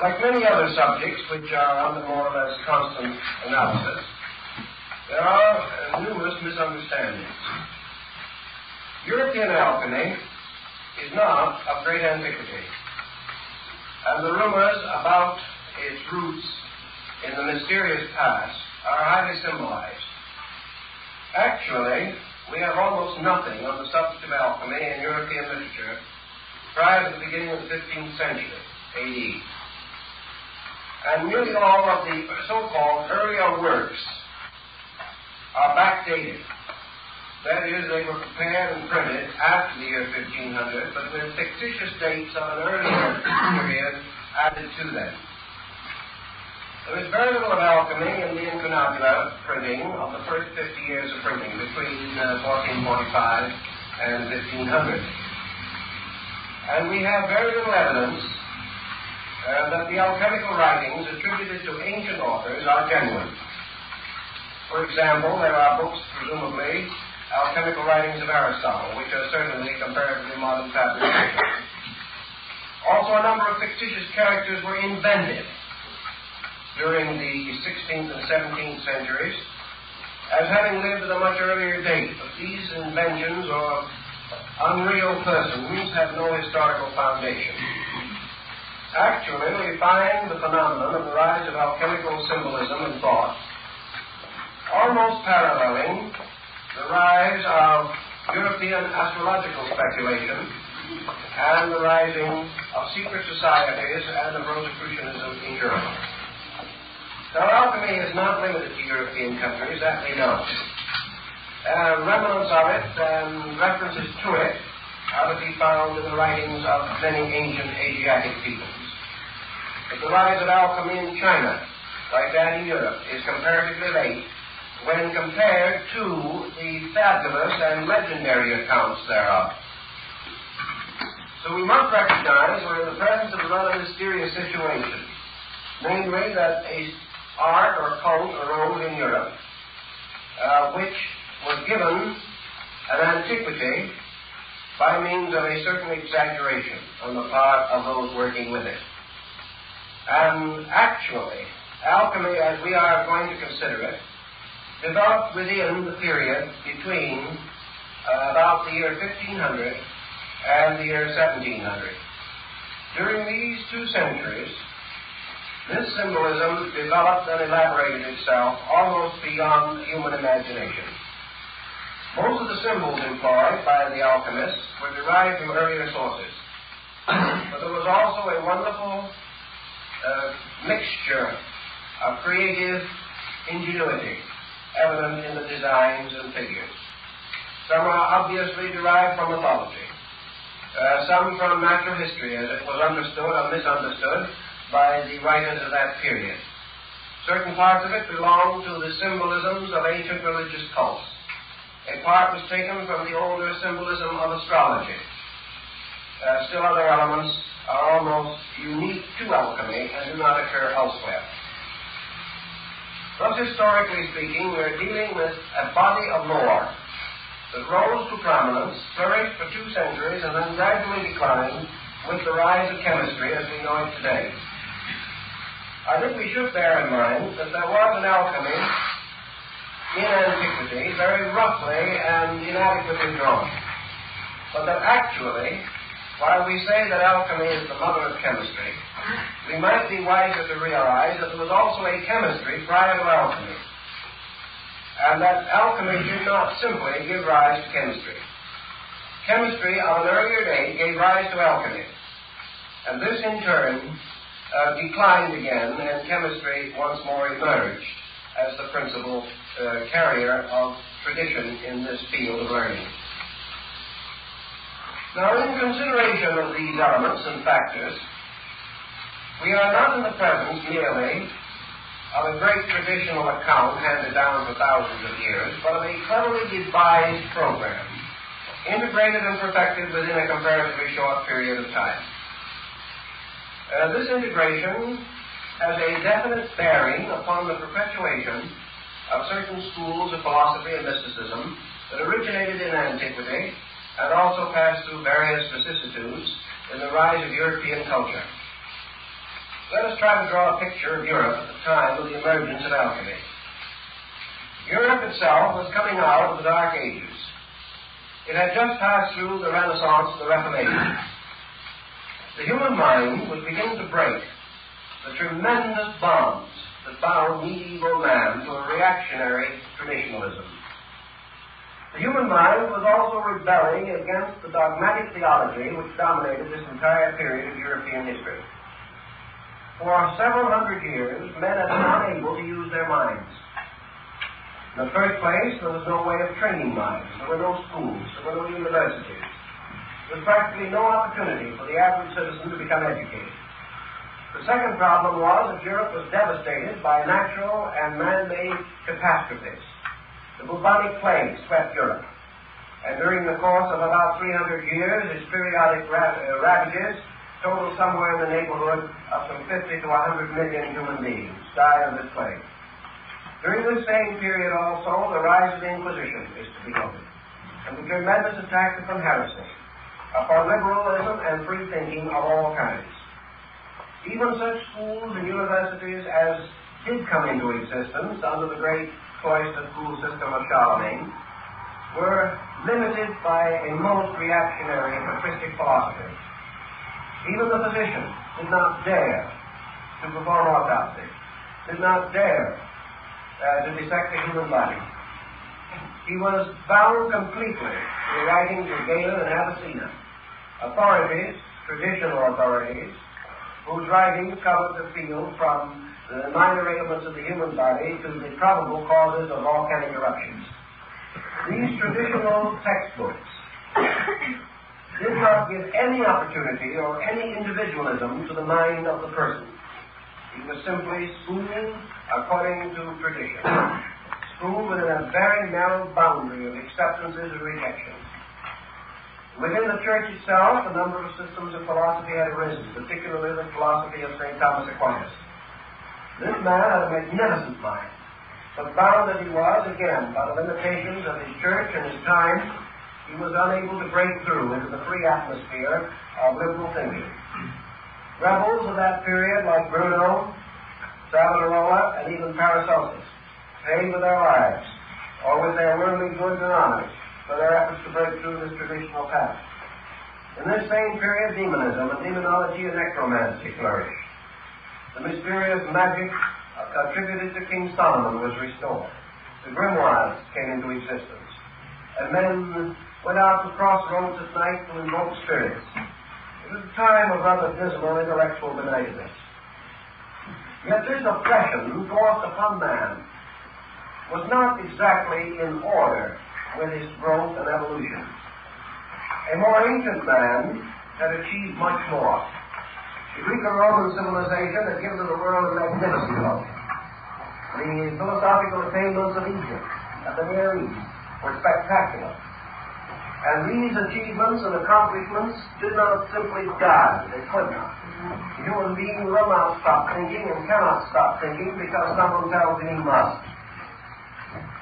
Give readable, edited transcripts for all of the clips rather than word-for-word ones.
Like many other subjects which are under more or less constant analysis, there are numerous misunderstandings. European alchemy is not of great antiquity, and the rumors about its roots in the mysterious past are highly symbolized. Actually, we have almost nothing on the subject of alchemy in European literature prior to the beginning of the 15th century, A.D. And nearly all of the so-called earlier works are backdated. That is, they were prepared and printed after the year 1500, but with fictitious dates of an earlier period added to them. There is very little of alchemy in the incunabula printing of the first 50 years of printing, between 1445 and 1500. And we have very little evidence that the alchemical writings attributed to ancient authors are genuine. For example, there are books, presumably, alchemical writings of Aristotle, which are certainly comparatively modern fabrications. Also, a number of fictitious characters were invented during the 16th and 17th centuries as having lived at a much earlier date. But these inventions or unreal persons have no historical foundation. Actually, we find the phenomenon of the rise of alchemical symbolism and thought almost paralleling the rise of European astrological speculation and the rising of secret societies and of Rosicrucianism in Europe. Now, alchemy is not limited to European countries, that we know. Remnants of it and references to it are to be found in the writings of many ancient Asiatic peoples. But the rise of alchemy in China, like that in Europe, is comparatively late when compared to the fabulous and legendary accounts thereof. So we must recognize we're in the presence of a rather mysterious situation, namely that a art or cult arose in Europe which was given an antiquity by means of a certain exaggeration on the part of those working with it. And actually, alchemy, as we are going to consider it, developed within the period between about the year 1500 and the year 1700. During these 2 centuries, this symbolism developed and elaborated itself almost beyond human imagination. Most of the symbols employed by the alchemists were derived from earlier sources, but there was also a wonderful mixture of creative ingenuity evident in the designs and figures. Some are obviously derived from mythology, some from natural history, as it was understood or misunderstood by the writers of that period. Certain parts of it belong to the symbolisms of ancient religious cults. A part was taken from the older symbolism of astrology. Still other elements are almost unique to alchemy and do not occur elsewhere. Thus, historically speaking, we are dealing with a body of lore that rose to prominence, flourished for 2 centuries, and then gradually declined with the rise of chemistry as we know it today. I think we should bear in mind that there was an alchemy in antiquity, very roughly and inadequately drawn, but that actually, while we say that alchemy is the mother of chemistry, we might be wiser to realize that there was also a chemistry prior to alchemy, and that alchemy did not simply give rise to chemistry. Chemistry of an earlier date gave rise to alchemy, and this in turn declined again, and chemistry once more emerged as the principal carrier of tradition in this field of learning. Now, in consideration of these elements and factors, we are not in the presence merely of a great traditional account handed down for thousands of years, but of a cleverly devised program, integrated and perfected within a comparatively short period of time. This integration has a definite bearing upon the perpetuation of certain schools of philosophy and mysticism that originated in antiquity and also passed through various vicissitudes in the rise of European culture. Let us try to draw a picture of Europe at the time of the emergence of alchemy. Europe itself was coming out of the Dark Ages. It had just passed through the Renaissance and the Reformation. The human mind was beginning to break the tremendous bonds that bound medieval man to a reactionary traditionalism. The human mind was also rebelling against the dogmatic theology which dominated this entire period of European history. For several hundred years, men had been unable to use their minds. In the first place, there was no way of training minds. There were no schools. There were no universities. There was practically no opportunity for the average citizen to become educated. The second problem was that Europe was devastated by natural and man-made catastrophes. The bubonic plague swept Europe, and during the course of about 300 years, its periodic ravages totaled somewhere in the neighborhood of some 50 to 100 million human beings died of this plague. During this same period also, the rise of the Inquisition is to be noted, and the tremendous attack upon heresy, upon liberalism and free thinking of all kinds. Even such schools and universities as did come into existence under the great cloister school system of Charlemagne were limited by a most reactionary and patristic philosophy. Even the physician did not dare to perform autopsy, did not dare to dissect the human body. He was bound completely to the writings of Galen and Avicenna, authorities, traditional authorities, whose writings covered the field from the minor ailments of the human body to the probable causes of volcanic eruptions. These traditional textbooks did not give any opportunity or any individualism to the mind of the person. He was simply schooled according to tradition, schooled within a very narrow boundary of acceptances and rejections. Within the church itself, a number of systems of philosophy had arisen, particularly the philosophy of St. Thomas Aquinas. This man had a magnificent mind, but bound as he was, again, by the limitations of his church and his time, he was unable to break through into the free atmosphere of liberal thinking. Rebels of that period, like Bruno, Savonarola, and even Paracelsus, paid with their lives, or with their worldly goods and honors, for their efforts to break through this traditional path. In this same period, demonism and demonology and necromancy flourished. The mysterious magic attributed to King Solomon was restored. The grimoires came into existence, and men went out to crossroads at night to invoke spirits. It was a time of rather dismal intellectual benightness. Yet this oppression forced upon man was not exactly in order with his growth and evolution. A more ancient man had achieved much more. The Greek and Roman civilization had given to the world a magnificent look. The philosophical attainments of Egypt and the Near East were spectacular. And these achievements and accomplishments did not simply die. They could not. The human being will not stop thinking and cannot stop thinking because someone tells him he must.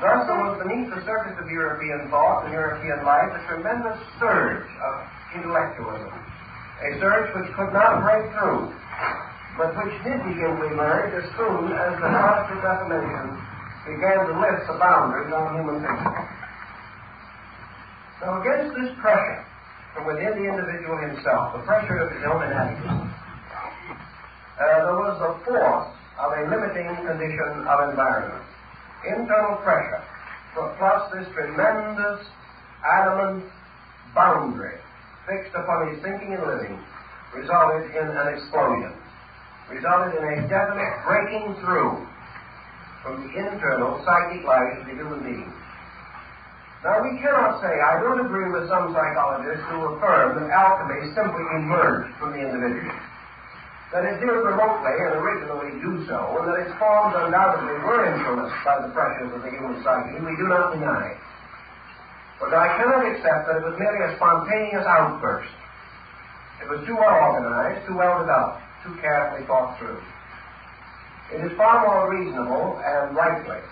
Thus, there was beneath the surface of European thought and European life a tremendous surge of intellectualism, a surge which could not break through, but which did begin to emerge as soon as the Protestant Reformation began to lift the boundaries on human thinking. So against this pressure from within the individual himself, the pressure of his own inadequacy, there was the force of a limiting condition of environment. Internal pressure, plus this tremendous, adamant boundary fixed upon his thinking and living, resulted in an explosion, resulted in a definite breaking through from the internal psychic life of the human being. Now, we cannot say, I don't agree with some psychologists who affirm that alchemy simply emerged from the individual. That it did remotely and originally do so, and that its forms undoubtedly were influenced by the pressures of the human psyche, we do not deny. But I cannot accept that it was merely a spontaneous outburst. It was too well organized, too well developed, too carefully thought through. It is far more reasonable and likely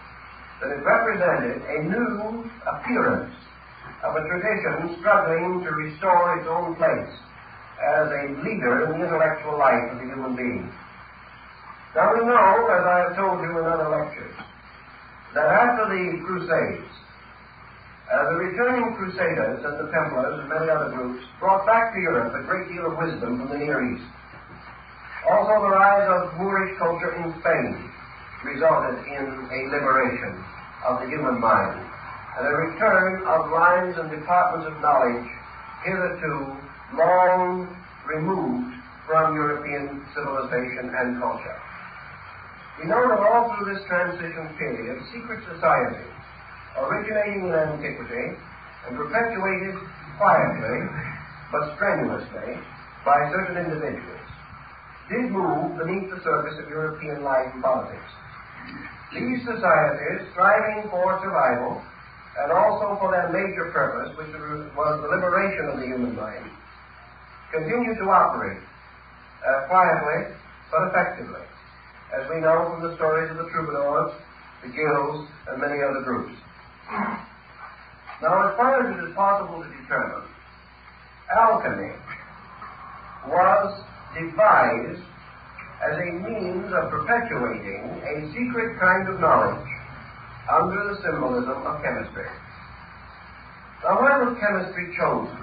that it represented a new appearance of a tradition struggling to restore its own place as a leader in the intellectual life of the human being. Now we know, as I have told you in other lectures, that after the Crusades, the returning Crusaders and the Templars and many other groups brought back to Europe a great deal of wisdom from the Near East. Also, the rise of Moorish culture in Spain resulted in a liberation of the human mind and a return of lines and departments of knowledge hitherto long removed from European civilization and culture. We know that all through this transition period, secret societies, originating in antiquity and perpetuated quietly but strenuously by certain individuals, did move beneath the surface of European life and politics. These societies, striving for survival and also for their major purpose, which was the liberation of the human mind, continued to operate quietly but effectively, as we know from the stories of the troubadours, the guilds, and many other groups. Now, as far as it is possible to determine, alchemy was devised as a means of perpetuating a secret kind of knowledge under the symbolism of chemistry. Now, why was chemistry chosen?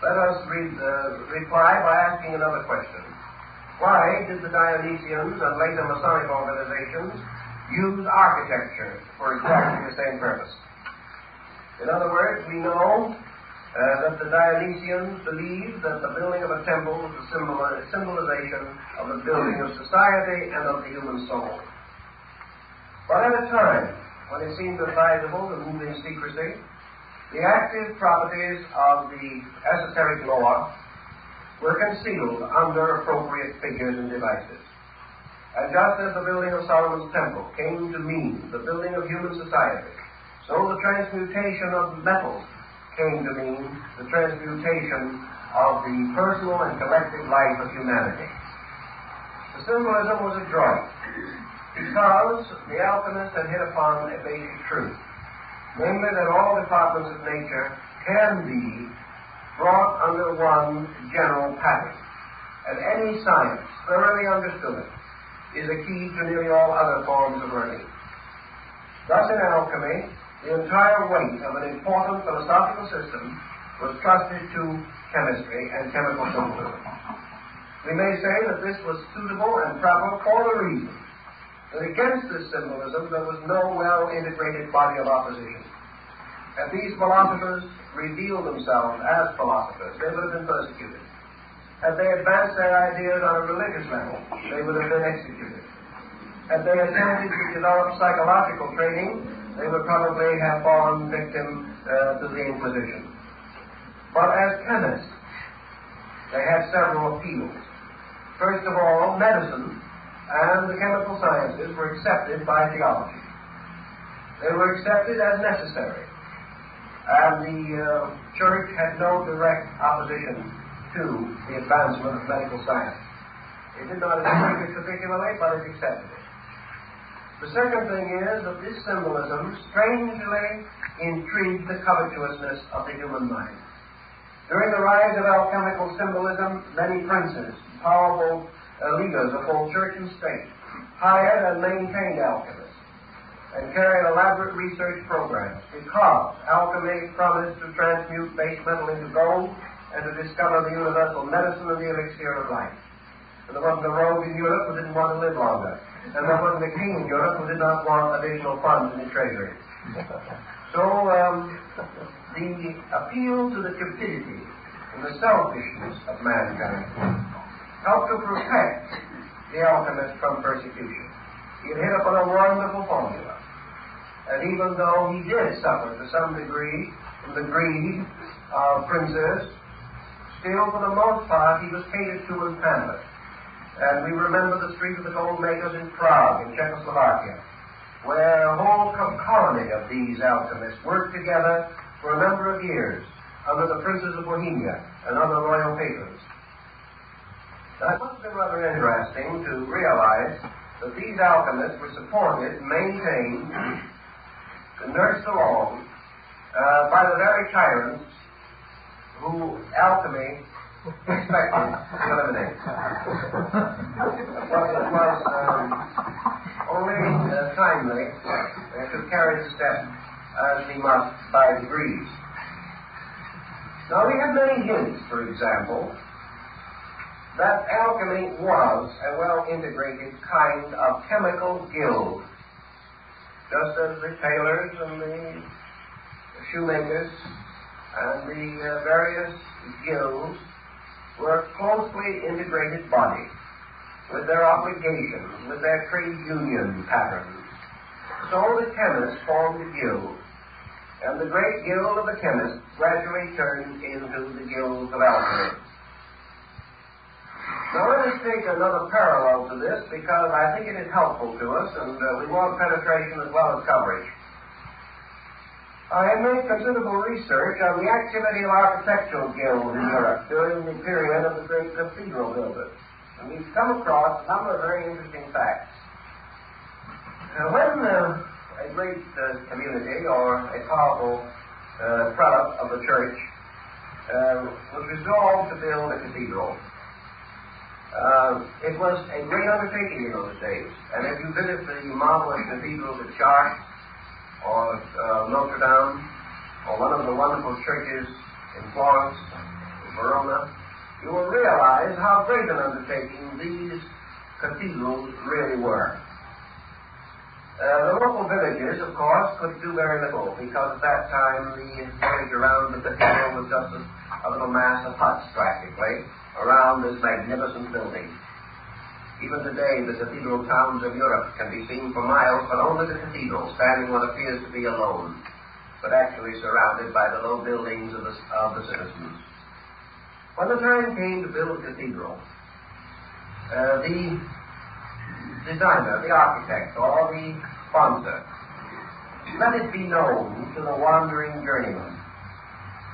Let us reply by asking another question. Why did the Dionysians and later Masonic organizations use architecture for exactly the same purpose? In other words, we know that the Dionysians believed that the building of a temple was a symbolization of the building of society and of the human soul. But at a time when it seemed advisable to move in secrecy, the active properties of the esoteric law were concealed under appropriate figures and devices. And just as the building of Solomon's temple came to mean the building of human society, so the transmutation of metals came to mean the transmutation of the personal and collective life of humanity. The symbolism was adroit because the alchemist had hit upon a basic truth, namely that all departments of nature can be brought under one general pattern, and any science thoroughly understood is a key to nearly all other forms of learning. Thus, in alchemy, the entire weight of an important philosophical system was trusted to chemistry and chemical symbolism. We may say that this was suitable and proper for the reason that against this symbolism there was no well-integrated body of opposition. If these philosophers revealed themselves as philosophers, they would have been persecuted. Had they advanced their ideas on a religious level, they would have been executed. Had they attempted to develop psychological training, they would probably have fallen victim to the Inquisition. But as chemists, they had several appeals. First of all, medicine and the chemical sciences were accepted by theology. They were accepted as necessary, and the Church had no direct opposition to the advancement of medical science. It did not agree with it particularly, but it accepted it. The second thing is that this symbolism strangely intrigued the covetousness of the human mind. During the rise of alchemical symbolism, many princes, powerful leaders of both church and state, hired and maintained alchemists and carried elaborate research programs because alchemy promised to transmute base metal into gold and to discover the universal medicine and the elixir of life. And there wasn't a rogue in Europe who didn't want to live longer. And there wasn't a king in Europe who did not want additional funds in the treasury. So the appeal to the cupidity and the selfishness of mankind helped to protect the alchemist from persecution. He had hit upon a wonderful formula. And even though he did suffer to some degree from the greed of princes, still for the most part he was catered to and pampered. And we remember the Street of the Gold Makers in Prague, in Czechoslovakia, where a whole colony of these alchemists worked together for a number of years under the princes of Bohemia and other royal patrons. Now, it must have been rather interesting to realize that these alchemists were supported, maintained, and nursed along by the very tyrants who alchemy expected to eliminate. But it was only timely to carry the step as we must by degrees. Now we have many hints, for example, that alchemy was a well-integrated kind of chemical guild, just as the tailors and the shoemakers and the various guilds were a closely integrated body with their obligations, with their trade union patterns. So the chemists formed a guild, and the great guild of the chemists gradually turned into the guild of alchemy. Now let us take another parallel to this, because I think it is helpful to us, and we want penetration as well as coverage. I have made considerable research on the activity of architectural guilds in Europe during the period of the great cathedral builders, and we've come across a number of very interesting facts. When a great community or a powerful prelate of the church was resolved to build a cathedral, it was a great undertaking in those days. And if you visit the marvelous cathedrals at Chartres or Notre Dame or one of the wonderful churches in Florence, Verona, you will realize how great an undertaking these cathedrals really were. The local villages, of course, could do very little, because at that time the village around the cathedral was just a little mass of huts, practically, around this magnificent building. Even today, the cathedral towns of Europe can be seen for miles, but only the cathedral, standing what appears to be alone, but actually surrounded by the low buildings of the citizens. When the time came to build a cathedral, the designer, the architect, or the sponsor, let it be known to the wandering journeyman.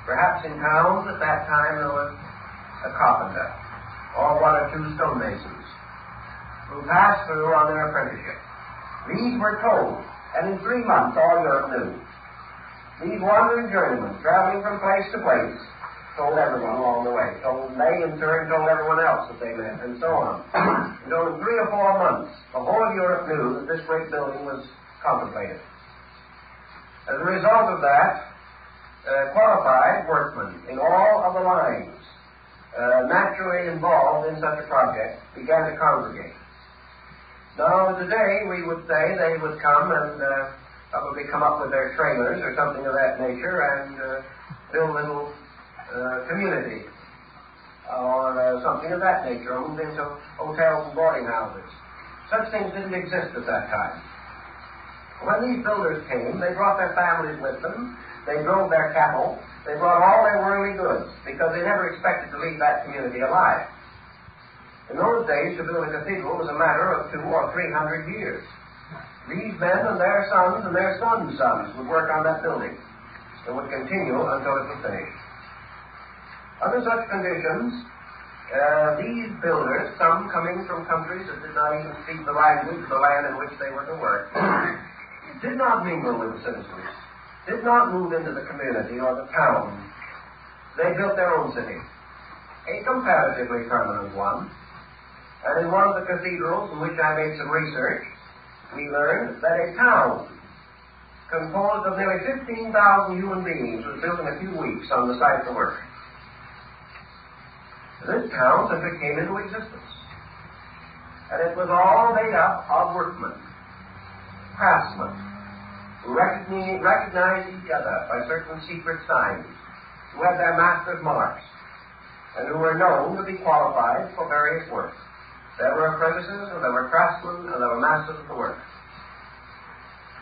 Perhaps in towns at that time there was a carpenter, or one or two stonemasons, who passed through on their apprenticeship. These were told, and in 3 months all Europe knew. These wandering journeymen, traveling from place to place, told everyone along the way. They in turn told everyone else that they met, and so on. So in 3 or 4 months, the whole of Europe knew that this great building was contemplated. As a result of that, qualified workmen in all of the lines naturally involved in such a project began to congregate. Now, today, we would say they would come and probably come up with their trailers or something of that nature and build little community or something of that nature, or move into hotels and boarding houses. Such things didn't exist at that time. When these builders came, they brought their families with them, they drove their cattle, they brought all their worldly goods, because they never expected to leave that community alive. In those days, to build a cathedral was a matter of 200 or 300 years. These men and their sons and their sons' sons would work on that building. It would continue until it was finished. Under such conditions, these builders, some coming from countries that did not even speak the language of the land in which they were to work, did not mingle with the citizens, did not move into the community or the town. They built their own city, a comparatively permanent one. And in one of the cathedrals in which I made some research, we learned that a town composed of nearly 15,000 human beings was built in a few weeks on the site of the work. This town simply came into existence. And it was all made up of workmen, craftsmen, who recognized each other by certain secret signs, who had their master's marks, and who were known to be qualified for various work. There were apprentices, and there were craftsmen, and there were masters of the work.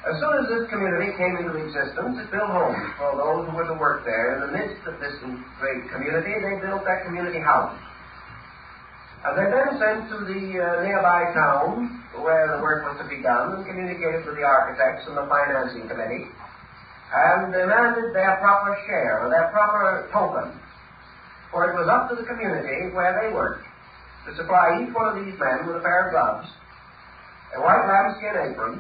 As soon as this community came into existence, it built homes for those who were to work there. In the midst of this great community, they built their community houses. And they then sent to the nearby town where the work was to be done and communicated with the architects and the financing committee and demanded their proper share, or their proper token. For it was up to the community where they worked to supply each one of these men with a pair of gloves, a white lambskin apron,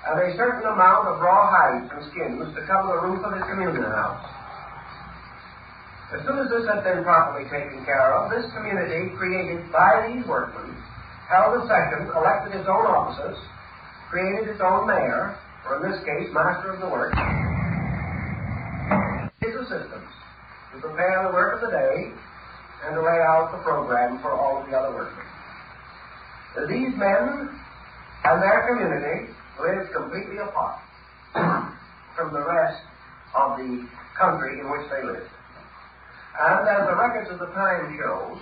and a certain amount of raw hides and skins to cover the roof of his communion house. As soon as this had been properly taken care of, this community, created by these workmen, held a session, elected its own officers, created its own mayor, or in this case, master of the work, his assistants, to prepare the work of the day and to lay out the program for all of the other workmen. These men and their community lived completely apart from the rest of the country in which they lived. And as the records of the time shows,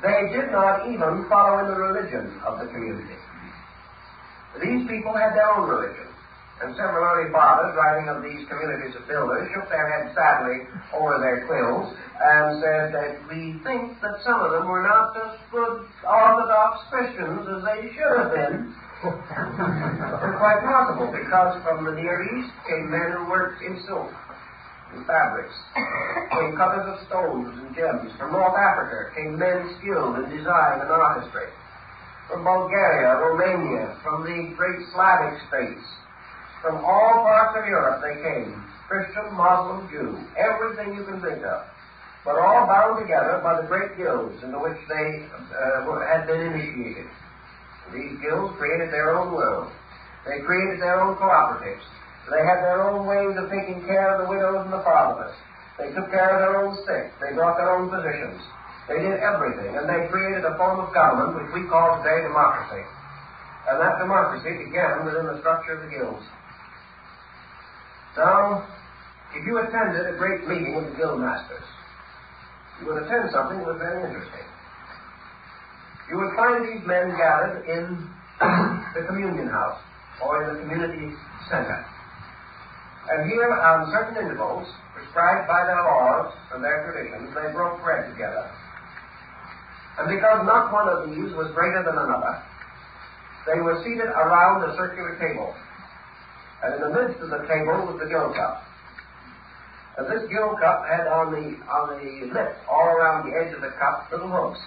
they did not even follow in the religion of the community. These people had their own religion, and several early fathers, writing of these communities of builders, shook their heads sadly over their quills and said that we think that some of them were not as good Orthodox Christians as they should have been. It's quite possible, because from the Near East came men who worked in silk and fabrics, came cutters of stones and gems. From North Africa came men skilled in design and artistry. From Bulgaria, Romania, from the great Slavic states, from all parts of Europe they came, Christian, Muslim, Jew, everything you can think of, but all bound together by the great guilds into which they had been initiated. These guilds created their own world. They created their own cooperatives. They had their own ways of taking care of the widows and the fatherless. They took care of their own sick. They brought their own physicians. They did everything, and they created a form of government which we call today democracy. And that democracy began within the structure of the guilds. Now, if you attended a great meeting of the guild masters, you would attend something that was very interesting. You would find these men gathered in the communion house or in the community center. And here, on certain intervals, prescribed by their laws and their traditions, they broke bread together. And because not one of these was greater than another, they were seated around a circular table. And in the midst of the table was the gill cup. And this gill cup had on the lip, all around the edge of the cup, little hooks.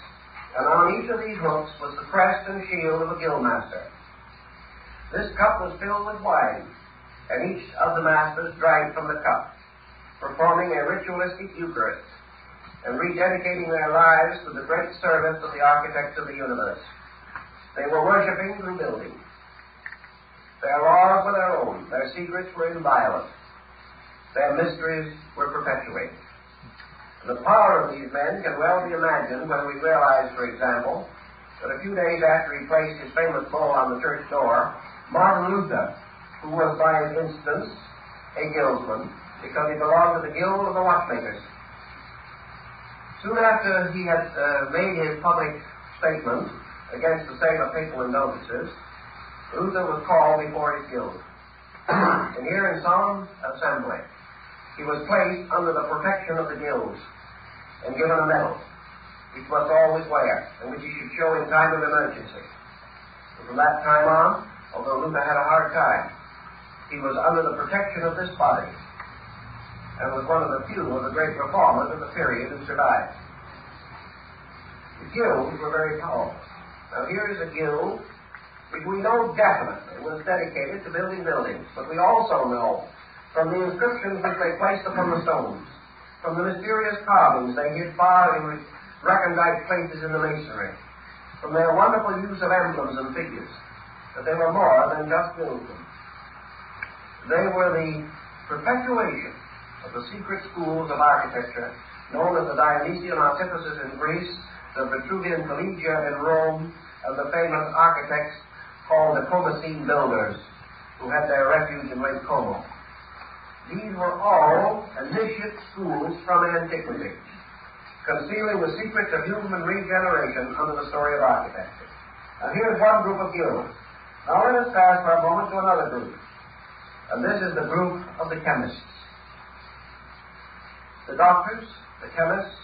And on each of these hooks was the crest and shield of a guild master. This cup was filled with wine, and each of the masters drank from the cup, performing a ritualistic Eucharist and rededicating their lives to the great service of the architect of the universe. They were worshipping through building. Their laws were their own. Their secrets were inviolate. Their mysteries were perpetuated. The power of these men can well be imagined when we realize, for example, that a few days after he placed his famous bull on the church door, Martin Luther, who was by his instance a guildsman, because he belonged to the guild of the watchmakers. Soon after he had made his public statement against the sale of papal indulgences, Luther was called before his guild. And here in solemn assembly, he was placed under the protection of the guilds and given a medal, which must always wear, and which he should show in time of emergency. And from that time on, although Luther had a hard time, he was under the protection of this body, and was one of the few of the great reformers of the period who survived. The guilds were very powerful. Now here is a guild which we know definitely was dedicated to building buildings, but we also know from the inscriptions which they placed upon the stones, from the mysterious carvings they hid far in recondite places in the masonry, from their wonderful use of emblems and figures, that they were more than just buildings. They were the perpetuation of the secret schools of architecture known as the Dionysian artifices in Greece, the Vitruvian Collegia in Rome, and the famous architects called the Comacene builders, who had their refuge in Lake Como. These were all initiate schools from antiquity, concealing the secrets of human regeneration under the story of architecture. And here's one group of guilds. Now let us pass for a moment to another group. And this is the group of the chemists. The doctors, the chemists,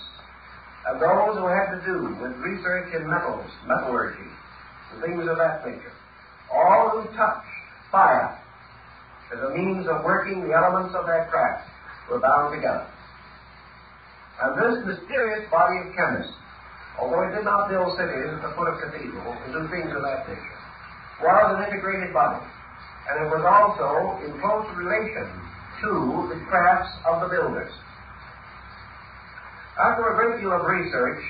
and those who had to do with research in metals, metallurgy, and things of that nature. All who touched fire as a means of working the elements of their craft were bound together. And this mysterious body of chemists, although it did not build cities at the foot of cathedrals and do things of that nature, was an integrated body. And it was also in close relation to the crafts of the builders. After a great deal of research,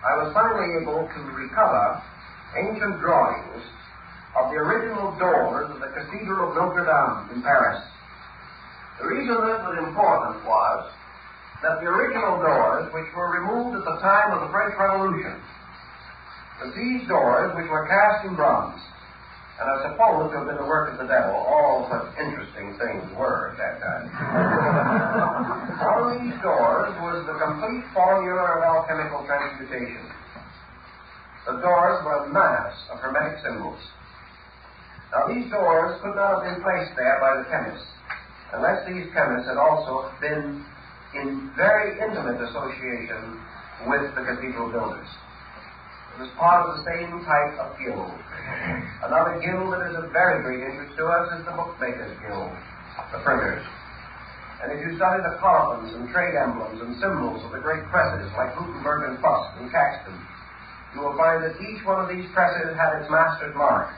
I was finally able to recover ancient drawings of the original doors of the Cathedral of Notre Dame in Paris. The reason this was important was that the original doors, which were removed at the time of the French Revolution, that these doors, which were cast in bronze, and I suppose to have been the work of the devil, all such interesting things were at that time. On these doors was the complete formula of alchemical transmutation. The doors were a mass of hermetic symbols. Now, these doors could not have been placed there by the chemists, unless these chemists had also been in very intimate association with the cathedral builders. It was part of the same type of guild. Another guild that is of very great interest to us is the Bookmakers' Guild, the printers. And if you study the coffins and trade emblems and symbols of the great presses like Gutenberg and Fuss and Caxton, you will find that each one of these presses had its master's mark,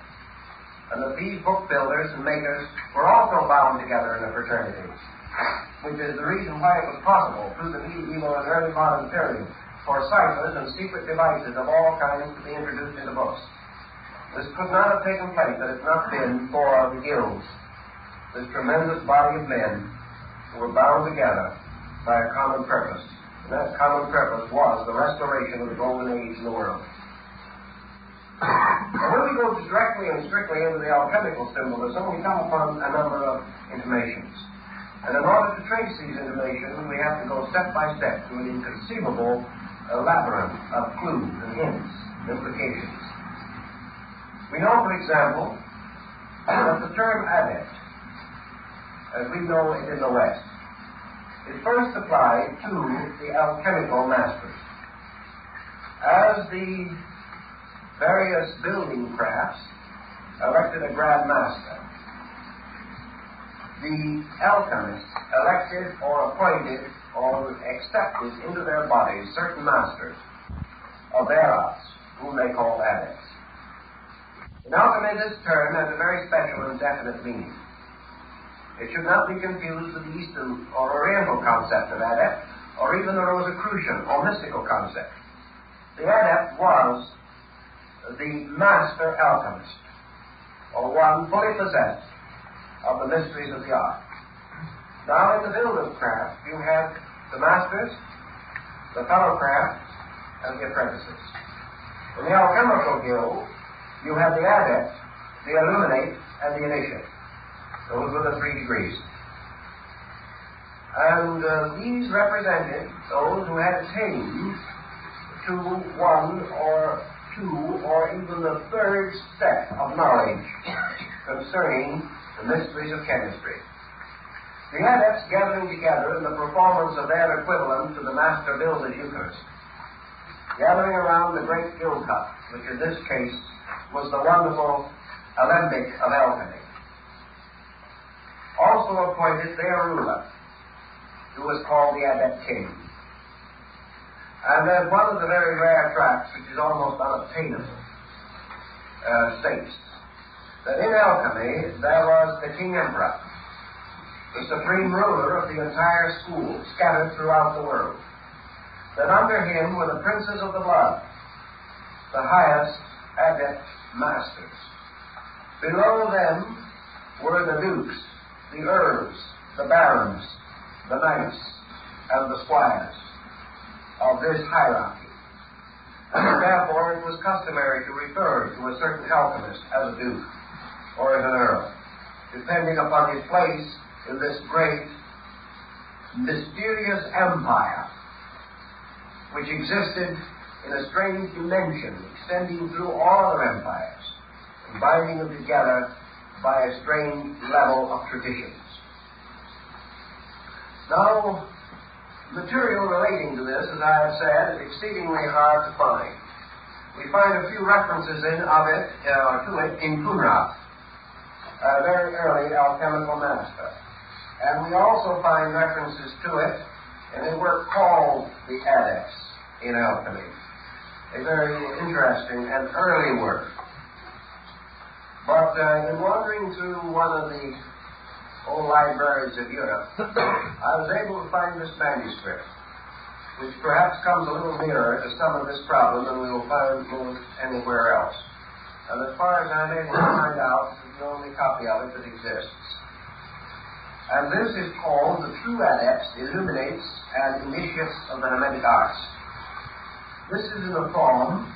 and that these book builders and makers were also bound together in a fraternity, which is the reason why it was possible through the medieval and early modern period for ciphers and secret devices of all kinds to be introduced into books. This could not have taken place had it not been for the guilds, this tremendous body of men who were bound together by a common purpose. And that common purpose was the restoration of the golden age in the world. And when we go directly and strictly into the alchemical symbolism, we come upon a number of intimations. And in order to trace these intimations, we have to go step by step through an inconceivable labyrinth of clues and hints and implications. We know, for example, that the term adept, as we know it in the West, is first applied to the alchemical masters. As the various building crafts elected a grand master, the alchemists elected or appointed or accepted into their bodies certain masters of their arts, whom they called adepts. In alchemy, this term has a very special and definite meaning. It should not be confused with the Eastern or Oriental concept of adept, or even the Rosicrucian or mystical concept. The adept was the master alchemist, or one fully possessed of the mysteries of the art. Now, in the builder's craft, you have the masters, the fellow crafts, and the apprentices. In the alchemical guild, you have the adept, the illuminate, and the initiate. Those were the 3 degrees. And these represented those who had attained to 1 or 2 or even the 3rd step of knowledge concerning the mysteries of chemistry. The adepts gathering together in the performance of their equivalent to the master builder's Eucharist, gathering around the great guild cup, which in this case was the wonderful alembic of alchemy. Also appointed their ruler, who was called the Adept King. And there's one of the very rare tracts, which is almost unobtainable, states that in alchemy there was the King Emperor, the supreme ruler of the entire school, scattered throughout the world. That under him were the princes of the blood, the highest adept masters. Below them were the dukes, the earls, the barons, the knights, and the squires of this hierarchy. And therefore it was customary to refer to a certain alchemist as a duke or as an earl, depending upon his place in this great, mysterious empire which existed in a strange dimension extending through all other empires and binding them together by a strange level of traditions. Now, material relating to this, as I have said, is exceedingly hard to find. We find a few references to it in Kunra, a very early alchemical master. And we also find references to it in a work called The Adepts in Alchemy, a very interesting and early work. But in wandering through one of the old libraries of Europe, I was able to find this manuscript. which perhaps comes a little nearer to some of this problem than we will find most anywhere else. And as far as I'm able to find out, this is the only copy of it that exists. And this is called The True Adepts, Illuminates, and Initiates of the Hermetic Arts. This is in the form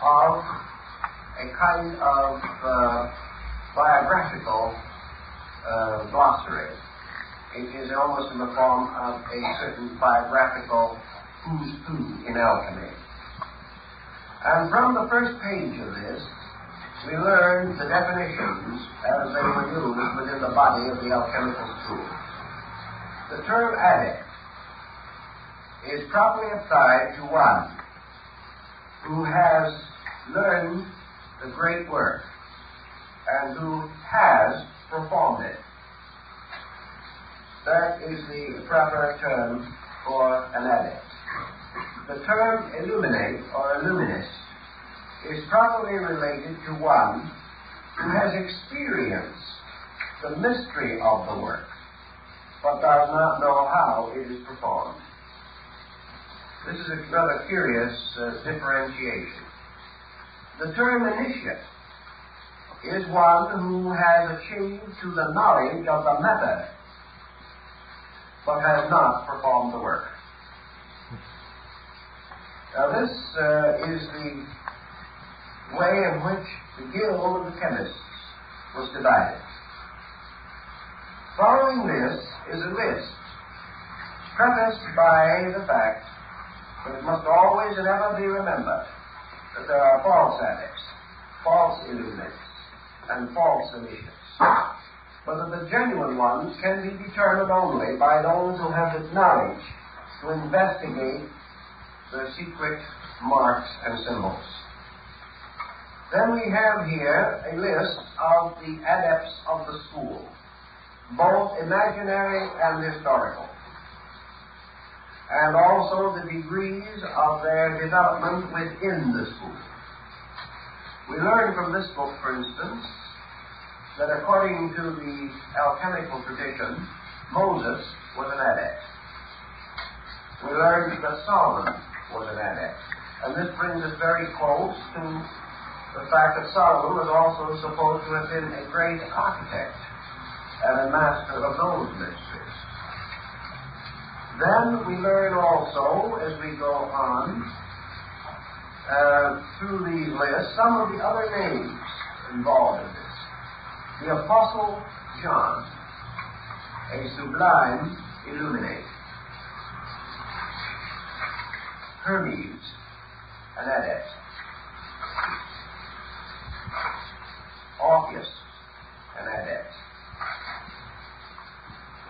of a kind of biographical glossary. It is almost in the form of a certain biographical who's who in alchemy. And from the first page of this, we learn the definitions as they were used within the body of the alchemical school. The term adept is properly applied to one who has learned the great work and who has performed it. That is the proper term for an adept. The term illuminate or illuminist is properly related to one who has experienced the mystery of the work, but does not know how it is performed. This is a rather curious differentiation. The term initiate is one who has achieved to the knowledge of the method, but has not performed the work. Now this is the way in which the guild of the chemists was divided. Following this is a list, prefaced by the fact that it must always and ever be remembered that there are false adepts, false illuminates, and false initiates, but that the genuine ones can be determined only by those who have the knowledge to investigate the secret marks and symbols. Then we have here a list of the adepts of the school, both imaginary and historical, and also the degrees of their development within the school. We learn from this book, for instance, that according to the alchemical tradition, Moses was an adept. We learn that Solomon was an adept. And this brings us very close to the fact that Solomon was also supposed to have been a great architect and a master of those mysteries. Then we learn also, as we go on through these lists, some of the other names involved in this. The Apostle John, a sublime illuminate. Hermes, an adept. Orpheus, an adept.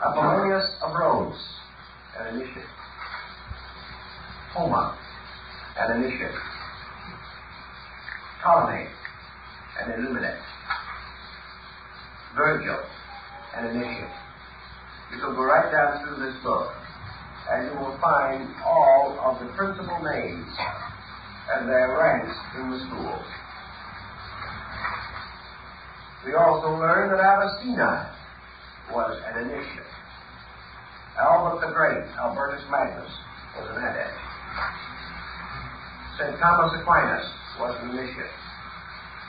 Apollonius of Rhodes, an initiate. Homer, an initiate. Ptolemy, an illuminate. Virgil, an initiate. You can go right down through this book, and you will find all of the principal names and their ranks in the school. We also learn that Avicenna was an initiate. Albert the Great, Albertus Magnus, was an adept. St. Thomas Aquinas was an initiate.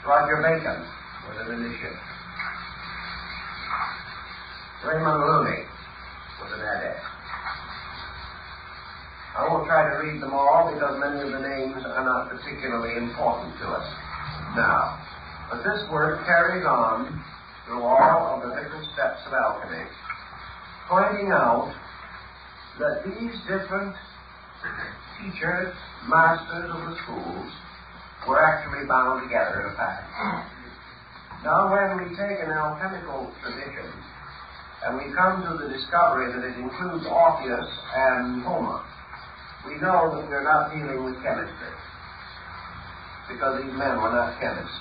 Roger Bacon was an initiate. Raymond Looney was an adept. I won't try to read them all because many of the names are not particularly important to us now. But this work carries on through all of the different steps of alchemy, pointing out that these different teachers, masters of the schools, were actually bound together in a pattern. Now, when we take an alchemical tradition and we come to the discovery that it includes Orpheus and Homer, we know that we're not dealing with chemistry, because these men were not chemists.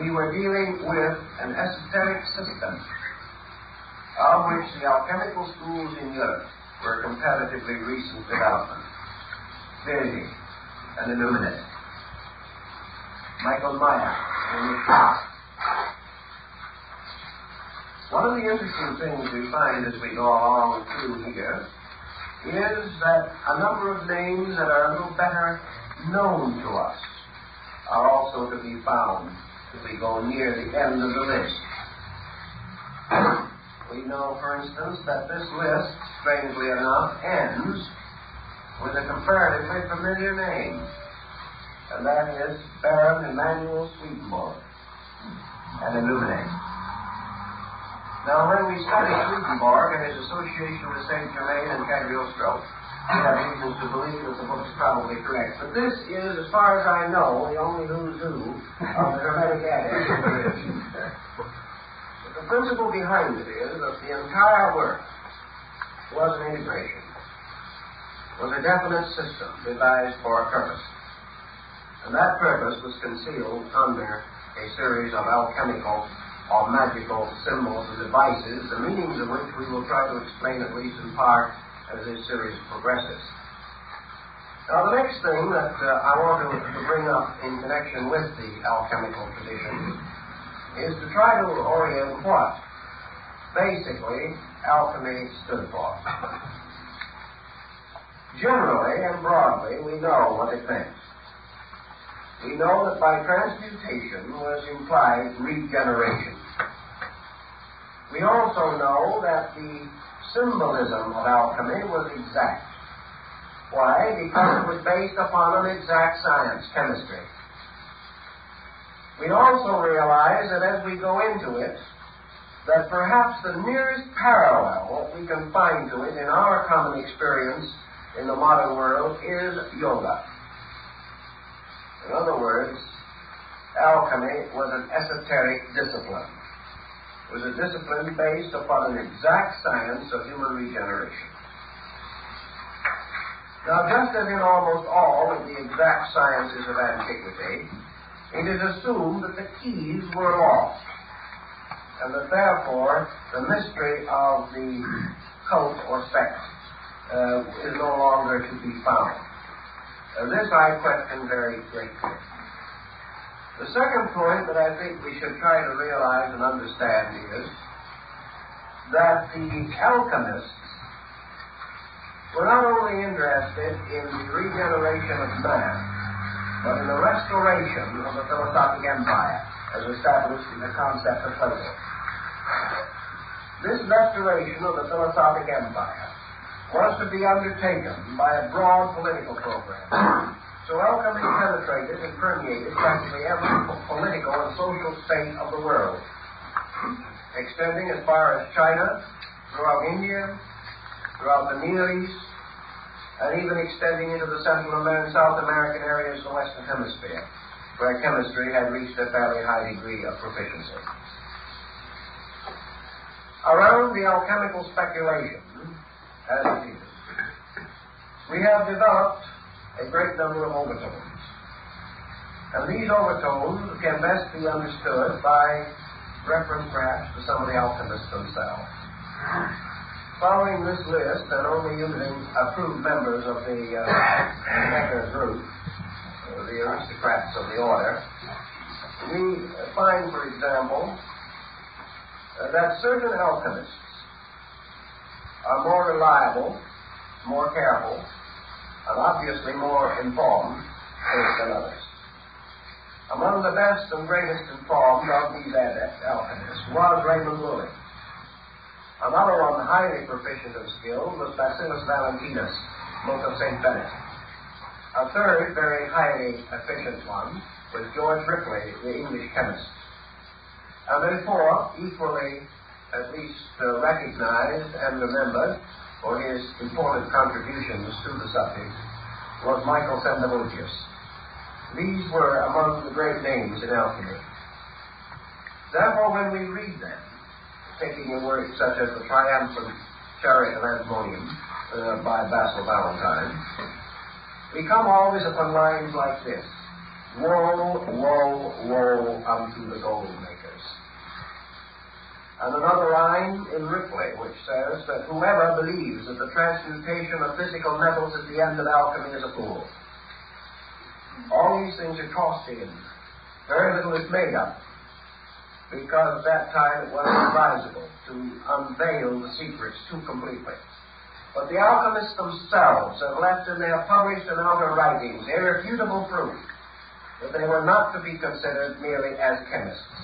We were dealing with an esoteric system of which the alchemical schools in Europe were comparatively recent development. Verdi, an illuminate. Michael Meyer, an initiate. One of the interesting things we find as we go along through here is that a number of names that are a little better known to us are also to be found as we go near the end of the list. We know, for instance, that this list, strangely enough, ends with a comparatively familiar name, and that is Baron Emanuel Swedenborg, an Illuminate. Now, when we study Swedenborg and his association with Saint Germain and Cagliostro, we have reasons to believe that the book is probably correct. But this is, as far as I know, the only who's who of the Hermetic Adepts there is. But the principle behind it is that the entire work was an integration, was a definite system devised for a purpose. And that purpose was concealed under a series of alchemical or magical symbols and devices, the meanings of which we will try to explain at least in part as this series progresses. Now, the next thing that I want to bring up in connection with the alchemical tradition is to try to orient what, basically, alchemy stood for. Generally and broadly, we know what it meant. We know that by transmutation was implied regeneration. We also know that the symbolism of alchemy was exact. Why? Because it was based upon an exact science, chemistry. We also realize that as we go into it, that perhaps the nearest parallel that we can find to it in our common experience in the modern world is yoga. In other words, alchemy was an esoteric discipline. It was a discipline based upon an exact science of human regeneration. Now, just as in almost all of the exact sciences of antiquity, it is assumed that the keys were lost, and that therefore the mystery of the cult or sect is no longer to be found. This I question very greatly. The second point that I think we should try to realize and understand is that the alchemists were not only interested in the regeneration of man, but in the restoration of the philosophic empire, as established in the concept of Plato. This restoration of the philosophic empire was to be undertaken by a broad political program. So alchemy penetrated and permeated practically every political and social state of the world, extending as far as China, throughout India, throughout the Near East, and even extending into the Central and South American areas of the Western Hemisphere, where chemistry had reached a fairly high degree of proficiency. Around the alchemical speculation, as it is, we have developed a great number of overtones. And these overtones can best be understood by reference perhaps to some of the alchemists themselves. Following this list, and only using approved members of the Necker group, the aristocrats of the order, we find, for example, that certain alchemists are more reliable, more careful, and obviously more informed than others. Among the best and greatest informed of these adept alchemists was Raymond Lully. Another one highly proficient of skill was Bacillus Valentinus, monk of St. Bennet. A third very highly efficient one was George Ripley, the English chemist. And then fourth, equally at least recognized and remembered for his important contributions to the subject, was Michael Sendivogius. These were among the great names in alchemy. Therefore, when we read them, taking in works such as the Triumphant Chariot of Antimonium by Basil Valentine, we come always upon lines like this: Woe, woe, woe unto the gold makers. And another line in Ripley which says that whoever believes that the transmutation of physical metals is the end of alchemy is a fool. All these things are tossed in. Very little is made up, because at that time it was advisable to unveil the secrets too completely. But the alchemists themselves have left in their published and outer writings irrefutable proof that they were not to be considered merely as chemists,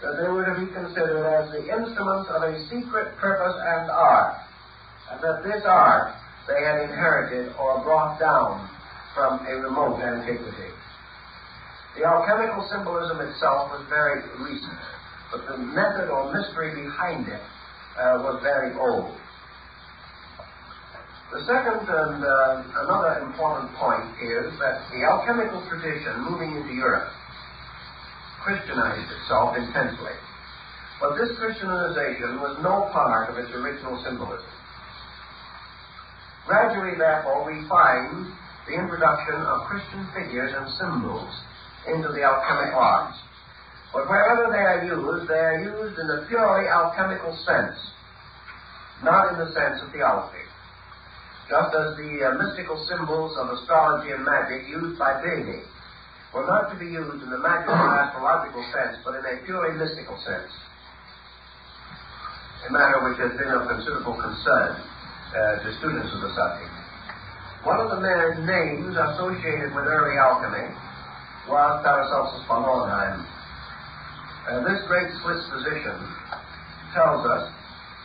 that they were to be considered as the instruments of a secret purpose and art, and that this art they had inherited or brought down from a remote antiquity. The alchemical symbolism itself was very recent, but the method or mystery behind it was very old. The second and another important point is that the alchemical tradition moving into Europe Christianized itself intensely. But this Christianization was no part of its original symbolism. Gradually, therefore, we find the introduction of Christian figures and symbols into the alchemic arts. But wherever they are used in a purely alchemical sense, not in the sense of theology. Just as the mystical symbols of astrology and magic used by Bede were not to be used in the magical and astrological sense, but in a purely mystical sense, a matter which has been of considerable concern to students of the subject. One of the names associated with early alchemy was Paracelsus von Hohenheim. This great Swiss physician tells us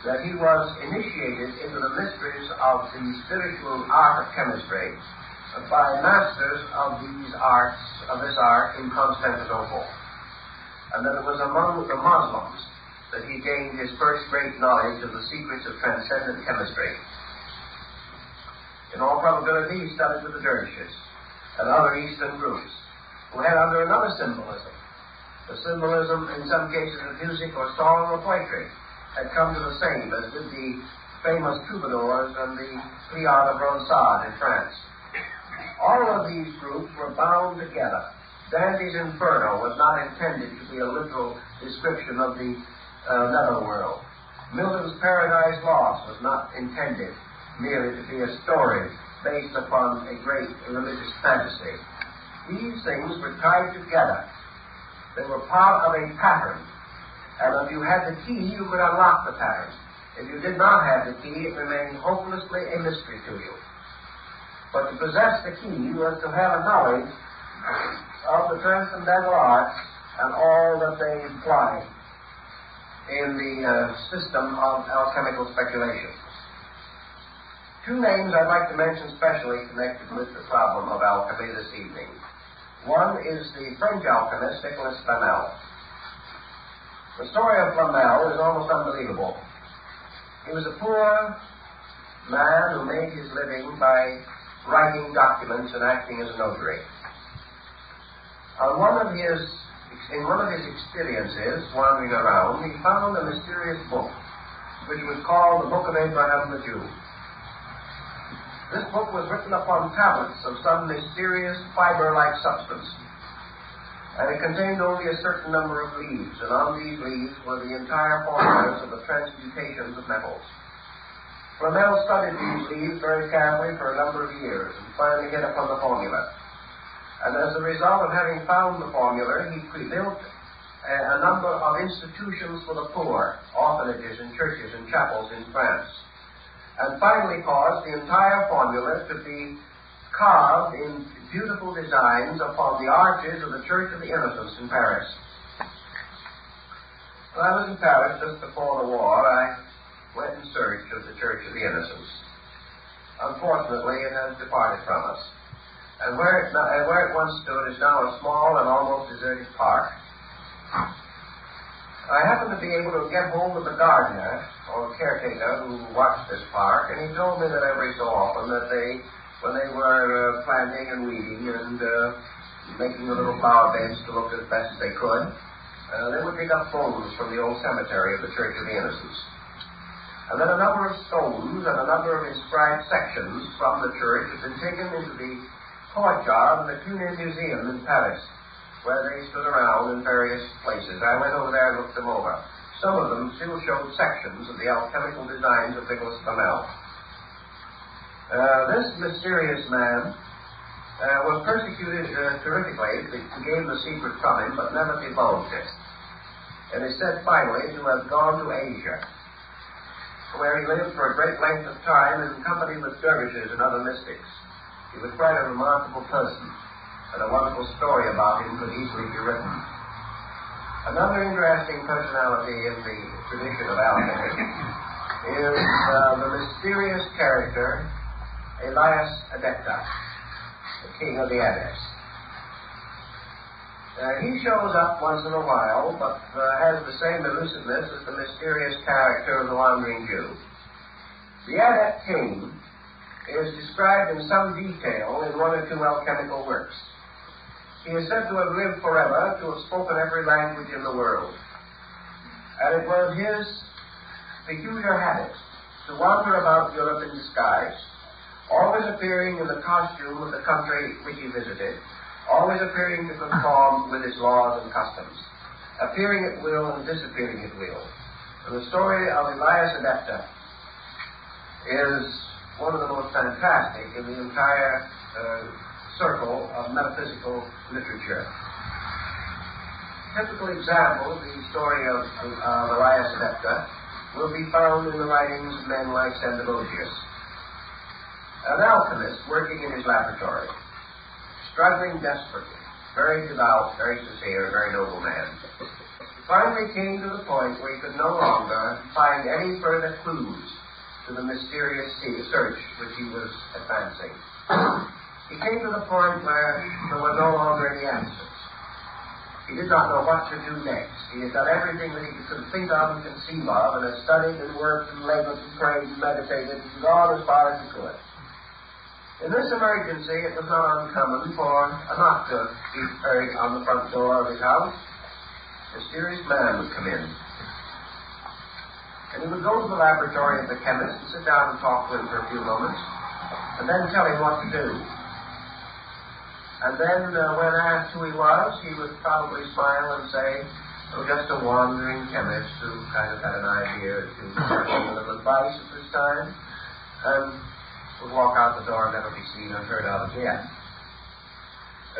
that he was initiated into the mysteries of the spiritual art of chemistry by masters of this art in Constantinople, and that it was among the Muslims that he gained his first great knowledge of the secrets of transcendent chemistry. In all probability, he studied with the dervishes and other Eastern groups who had under another symbolism, the symbolism in some cases of music or song or poetry, had come to the same as did the famous troubadours and the Pliard of Ronsard in France. All of these groups were bound together. Dante's Inferno was not intended to be a literal description of the netherworld. Milton's Paradise Lost was not intended merely to be a story based upon a great religious fantasy. These things were tied together. They were part of a pattern. And if you had the key, you could unlock the pattern. If you did not have the key, it remained hopelessly a mystery to you. But to possess the key was to have a knowledge of the transcendental arts and all that they imply in the system of alchemical speculation. Two names I'd like to mention specially connected with the problem of alchemy this evening. One is the French alchemist Nicolas Flamel. The story of Flamel is almost unbelievable. He was a poor man who made his living by writing documents and acting as a notary. In one of his experiences, wandering around, he found a mysterious book, which was called the Book of Abraham the Jew. This book was written upon tablets of some mysterious fiber-like substance, and it contained only a certain number of leaves, and on these leaves were the entire formulas of the transmutations of metals. Flamel studied these leaves very carefully for a number of years, and finally hit upon the formula. And as a result of having found the formula, he built a number of institutions for the poor, orphanages and churches and chapels in France, and finally caused the entire formula to be carved in beautiful designs upon the arches of the Church of the Innocents in Paris. When I was in Paris just before the war, I went in search of the Church of the Innocents. Unfortunately, it has departed from us. And where it once stood is now a small and almost deserted park. I happened to be able to get hold of the gardener or caretaker who watched this park, and he told me that every so often that when they were planting and weeding and making the little flower beds to look as best they could, they would dig up bones from the old cemetery of the Church of the Innocents. And then a number of stones and a number of inscribed sections from the church had been taken into the courtyard of the Cluny Museum in Paris, where they stood around in various places. I went over there and looked them over. Some of them still showed sections of the alchemical designs of Nicolas Flamel. This mysterious man was persecuted terrifically to gain the secret from him, but never divulged it. And is said finally to have gone to Asia. where he lived for a great length of time in company with dervishes and other mystics. He was quite a remarkable person, and a wonderful story about him could easily be written. Another interesting personality in the tradition of alchemy is the mysterious character Elias Adepta, the king of the Adepts. He shows up once in a while, but has the same elusiveness as the mysterious character of the wandering Jew. The Adept king is described in some detail in one or two alchemical works. He is said to have lived forever, to have spoken every language in the world. And it was his peculiar habit to wander about Europe in disguise, always appearing in the costume of the country which he visited, always appearing to conform with its laws and customs, appearing at will and disappearing at will. And the story of Elias Adepta is one of the most fantastic in the entire circle of metaphysical literature. Typical example of the story of Elias Adepta will be found in the writings of men like Sandavosius, an alchemist working in his laboratory, struggling desperately, very devout, very sincere, very noble man. Finally came to the point where he could no longer find any further clues to the mysterious search which he was advancing. He came to the point where there were no longer any answers. He did not know what to do next. He had done everything that he could think of and conceive of, and had studied and worked and labored and prayed and meditated and gone as far as he could. In this emergency, it was not uncommon for a knock to be heard on the front door of his house. A mysterious man would come in. And he would go to the laboratory of the chemist and sit down and talk to him for a few moments, and then tell him what to do. And then, when asked who he was, he would probably smile and say, "Oh, just a wandering chemist who kind of had an idea to give a little advice at this time," and would walk out the door and never be seen or heard of again.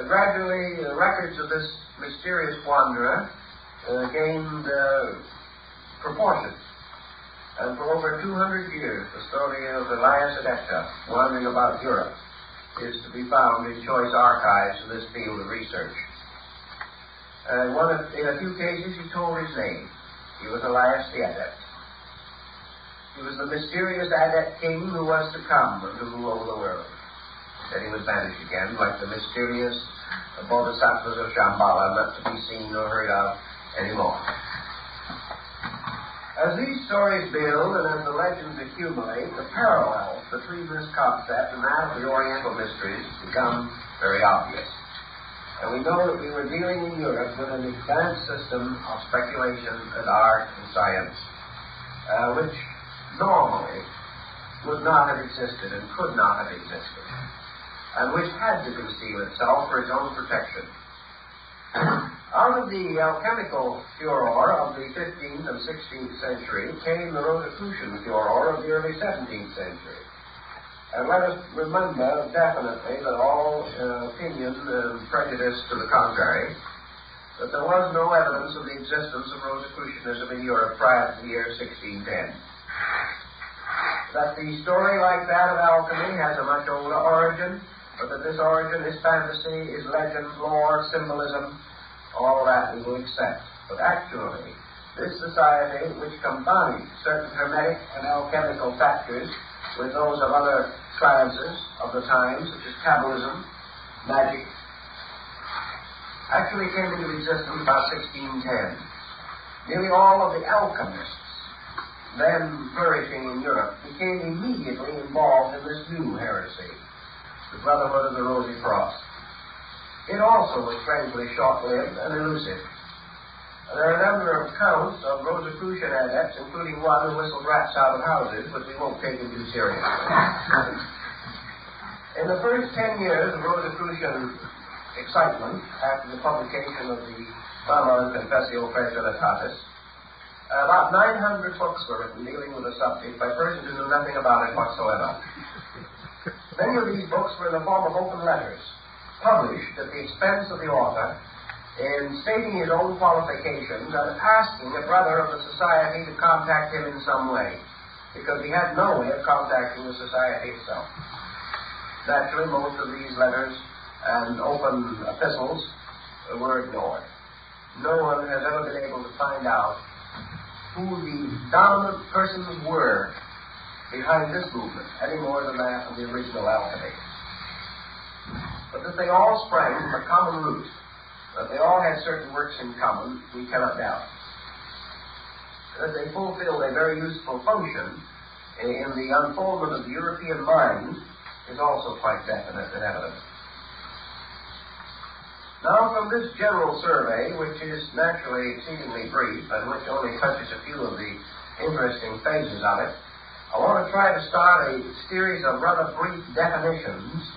Gradually, the records of this mysterious wanderer gained proportions. And for over 200 years, the story of Elias Adepta, wandering about Europe, is to be found in choice archives in this field of research. In a few cases, he told his name. He was Elias the Adept. He was the mysterious Adept king who was to come and to rule over the world. Then he would vanish again, like the mysterious bodhisattvas of Shambhala, not to be seen or heard of anymore. As these stories build and as the legends accumulate, the parallels between this concept and that of the Oriental mysteries become very obvious. And we know that we were dealing in Europe with an advanced system of speculation and art and science, which normally would not have existed and could not have existed, and which had to conceal itself for its own protection. Out of the alchemical furor of the 15th and 16th century came the Rosicrucian furor of the early 17th century. And let us remember definitely that all opinion and prejudice to the contrary, that there was no evidence of the existence of Rosicrucianism in Europe prior to the year 1610. That the story like that of alchemy has a much older origin, but that this origin is fantasy, is legend, lore, symbolism, all that we will accept. But actually, this society, which combined certain hermetic and alchemical factors with those of other sciences of the time, such as Kabbalism, magic, actually came into existence about 1610. Nearly all of the alchemists then flourishing in Europe became immediately involved in this new heresy, the Brotherhood of the Rosy Cross. It also was strangely short-lived and elusive. There are a number of accounts of Rosicrucian adepts, including one who whistled rats out of houses, but we won't take him too seriously. In the first 10 years of Rosicrucian excitement, after the publication of the Fama and Confessio Praetoritatis, about 900 books were written dealing with the subject by persons who knew nothing about it whatsoever. Many of these books were in the form of open letters, published at the expense of the author, in stating his own qualifications and asking a brother of the society to contact him in some way. because he had no way of contacting the society itself. Naturally, most of these letters and open epistles were ignored. No one has ever been able to find out who the dominant persons were behind this movement, any more than that of the original alchemy. But that they all sprang from a common root, that they all had certain works in common, we cannot doubt. That they fulfilled a very useful function in the unfoldment of the European mind is also quite definite and evident. Now, from this general survey, which is naturally exceedingly brief and which only touches a few of the interesting phases of it, I want to try to start a series of rather brief definitions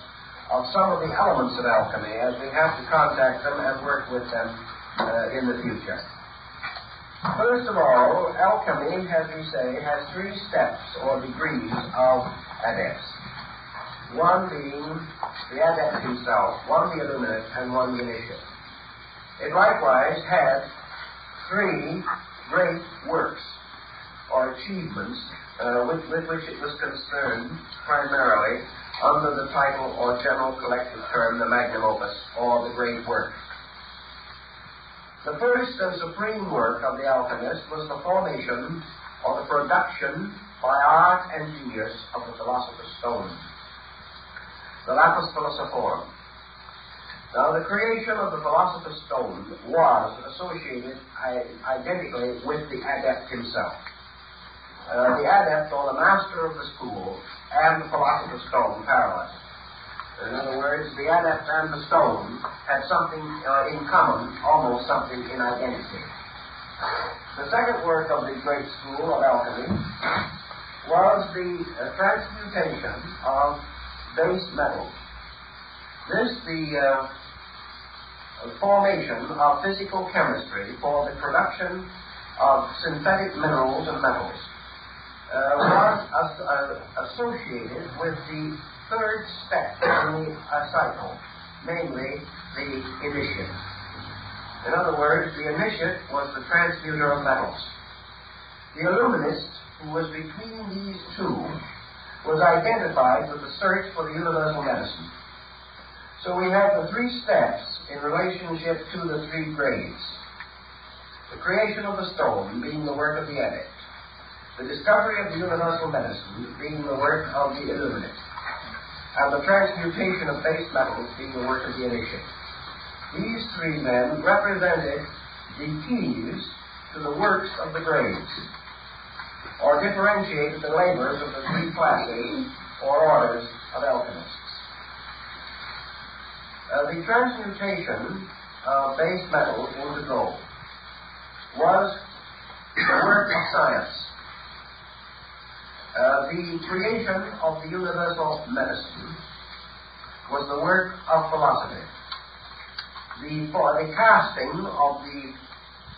of some of the elements of alchemy as we have to contact them and work with them in the future. First of all, alchemy, as we say, has three steps or degrees of adepts. One being the adept himself, one the illuminate, and one the initiate. It likewise had three great works or achievements with which it was concerned primarily under the title or general collective term, the magnum opus, or the great work. The first and supreme work of the alchemist was the formation or the production by art and genius of the philosopher's stone, the lapis philosophorum. Now, the creation of the philosopher's stone was associated identically with the adept himself. The adept, or the master of the school, and the philosopher's stone parallel. In other words, the adept and the stone had something in common, almost something in identity. The second work of the great school of alchemy was the transmutation of base metals. This, the formation of physical chemistry for the production of synthetic minerals and metals, was associated with the third step in the cycle, namely the initiate. In other words, the initiate was the transmuter of metals. The illuminist, who was between these two, was identified with the search for the universal medicine. So we have the three steps in relationship to the three grades. The creation of the stone being the work of the adept, the discovery of the universal medicine being the work of the illuminate, and the transmutation of base metals being the work of the initiate. These three then represented the keys to the works of the grades, or differentiated the labors of the three classes or orders of alchemists. The transmutation of base metals into gold was the work of science. The creation of the universal medicine was the work of philosophy. The casting of the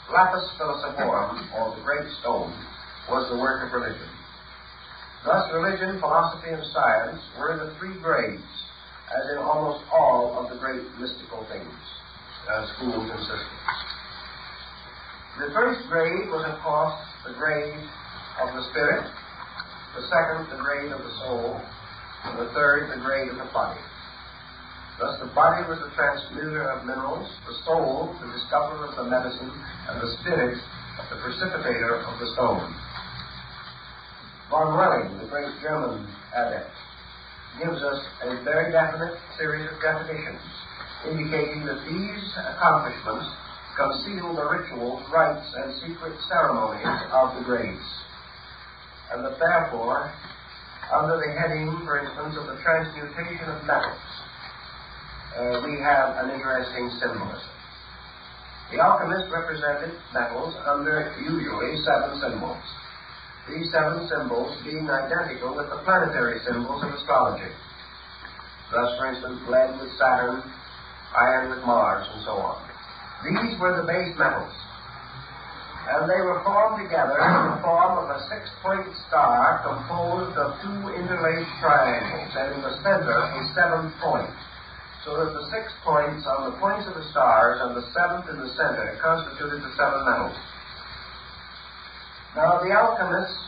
lapis philosophorum, or the great stone, was the work of religion. Thus, religion, philosophy, and science were the three grades, as in almost all of the great mystical things, schools and systems. The first grade was, of course, the grade of the spirit, the second, the grade of the soul, and the third, the grade of the body. Thus, the body was the transmuter of minerals, the soul, the discoverer of the medicine, and the spirit, the precipitator of the stone. Von Welling, the great German adept, gives us a very definite series of definitions, indicating that these accomplishments conceal the rituals, rites, and secret ceremonies of the grades, and that therefore, under the heading, for instance, of the transmutation of metals, we have an interesting symbolism. The alchemist represented metals under usually 7 symbols. These 7 symbols being identical with the planetary symbols of astrology. Thus, for instance, lead with Saturn, iron with Mars, and so on. These were the base metals, and they were formed together in the form of a 6-point star composed of 2 interlaced triangles, and in the center a 7th point, so that the 6 points on the points of the stars and the 7th in the center constituted the 7 metals. Now, the alchemists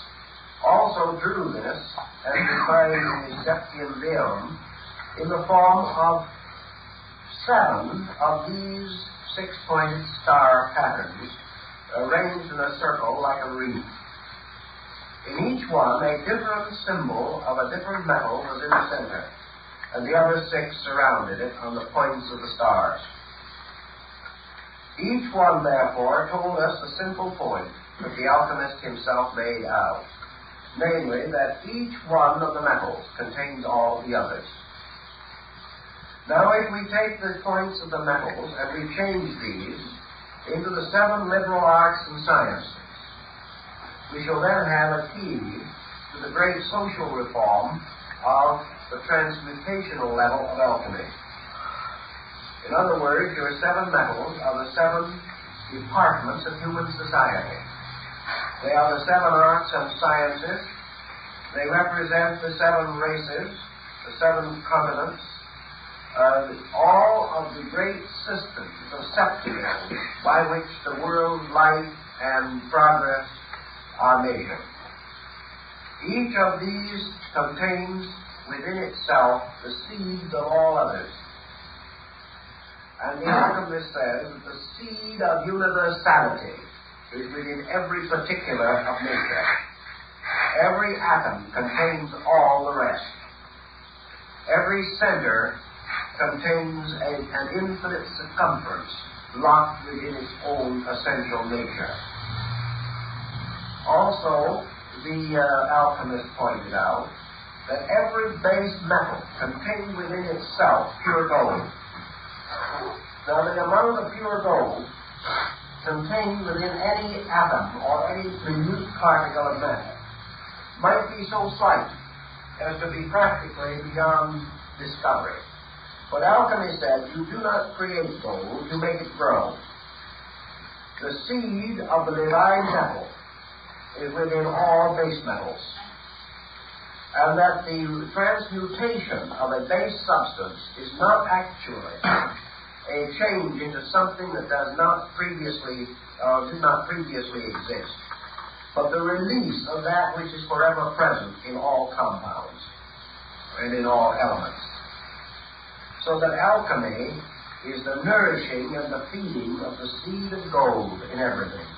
also drew this, as defined in the Septium Veum, in the form of 7 of these 6-pointed star patterns arranged in a circle like a wreath. In each one, a different symbol of a different metal was in the center, and the other 6 surrounded it on the points of the stars. Each one, therefore, told us the simple point that the alchemist himself made out, namely, that each one of the metals contains all of the others. Now, if we take the points of the metals and we change these into the 7 liberal arts and sciences, we shall then have a key to the great social reform of the transmutational level of alchemy. In other words, your 7 metals are the 7 departments of human society. They are the 7 arts and sciences. They represent the 7 races, the 7 continents, all of the great systems of septimism by which the world's life and progress are measured. Each of these contains within itself the seeds of all others. And the alchemist says that the seed of universality is within every particular of nature. Every atom contains all the rest. Every center contains an infinite circumference locked within its own essential nature. Also, the alchemist pointed out that every base metal contained within itself pure gold. Now, the amount of pure gold contained within any atom or any minute particle of matter might be so slight as to be practically beyond discovery. But alchemy said, you do not create gold, you make it grow. The seed of the divine metal is within all base metals, and that the transmutation of a base substance is not actually a change into something that did not previously exist, but the release of that which is forever present in all compounds and in all elements. So that alchemy is the nourishing and the feeding of the seed of gold in everything.